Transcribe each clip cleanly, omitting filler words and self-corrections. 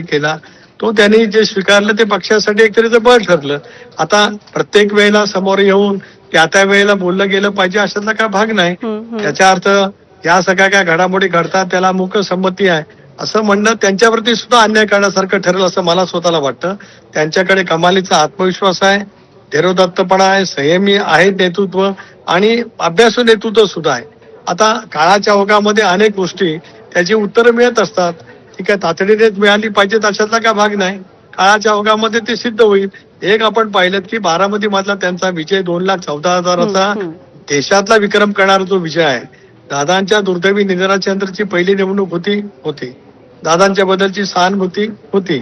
केला तो त्यांनी जे स्वीकारलं ते पक्षासाठी एक तरी बळ ठरलं. आता प्रत्येक वेळेला समोर येऊन त्या वेळेला बोललं गेलं पाहिजे अशातला काय भाग नाही. त्याचा अर्थ या सगळ्या काय घडामोडी घडतात त्याला मूक संमती आहे असं म्हणणं त्यांच्यावरती सुद्धा अन्याय करण्यासारखं ठरेल असं मला स्वतःला वाटतं. त्यांच्याकडे कमालीचा आत्मविश्वास आहे, धीरोदात्तपणा आहे, संयमी आहे नेतृत्व आणि अभ्यासू नेतृत्व सुद्धा आहे. आता काळाच्या ओघामध्ये अनेक गोष्टी त्याची उत्तरं मिळत असतात. ठीक आहे, तातडीने मिळाली पाहिजेत अशातला काय भाग नाही. काळाच्या ओघामध्ये ते सिद्ध होईल. एक आपण पाहिलं की बारामती मधला त्यांचा विजय 2,14,000चा देशातला विक्रम करणारा जो विजय आहे. दादांच्या दुर्दैवी निधनाच्या नंतरची पहिली निवडणूक होती. दादांच्या बद्दलची सहानुभूती होती,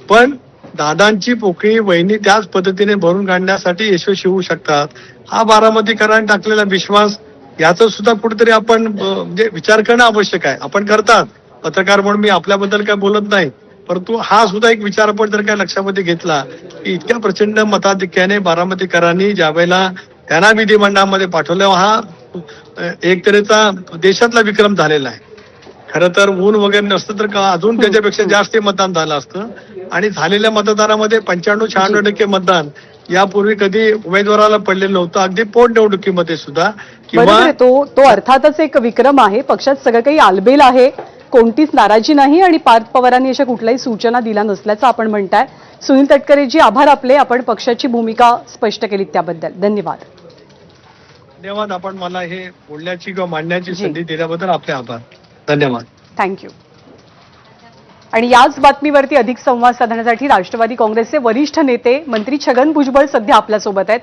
पण दादांची पोकळी वहिनी त्याच पद्धतीने भरून काढण्यासाठी यशस्वी होऊ शकतात हा बारामतीकरांनी टाकलेला विश्वास याचा सुद्धा कुठेतरी आपण म्हणजे विचार करणं आवश्यक आहे. आपण करतात पत्रकार म्हणून मी आपल्याबद्दल काय बोलत नाही, परंतु हा सुद्धा एक विचार आपण जर काय लक्षामध्ये घेतला की इतक्या प्रचंड मताधिक्याने बारामतीकरांनी ज्या वेळेला त्यांना विधिमंडळामध्ये पाठवलं हा एक तऱ्हेचा देशातला विक्रम झालेला आहे. खरं तर ऊन वगैरे नसतं तर अजून त्याच्यापेक्षा जास्त मतदान झालं असतं आणि झालेल्या मतदानामध्ये 95-96% मतदान यापूर्वी कधी उमेदवाराला पडलेलं नव्हतं. अगदी पोटनिवडणुकीमध्ये सुद्धा किंवा तो अर्थातच एक विक्रम आहे. पक्षात सगळं काही आलबेल आहे, कोणतीच नाराजी नाही आणि पार्थ पवारांनी अशा कुठल्याही सूचना दिल्या नसल्याचं आपण म्हणताय. सुनील तटकरेजी आभार आपले, आपण पक्षाची भूमिका स्पष्ट केली त्याबद्दल. धन्यवाद. धन्यवाद. आपण मला हे बोलण्याची किंवा मांडण्याची संधी दिल्याबद्दल आपले आभार. धन्यवाद. थँक्यू. आणि याच बातमीवरती अधिक संवाद साधण्यासाठी राष्ट्रवादी काँग्रेसचे वरिष्ठ नेते मंत्री छगन भुजबळ सध्या आपल्यासोबत आहेत.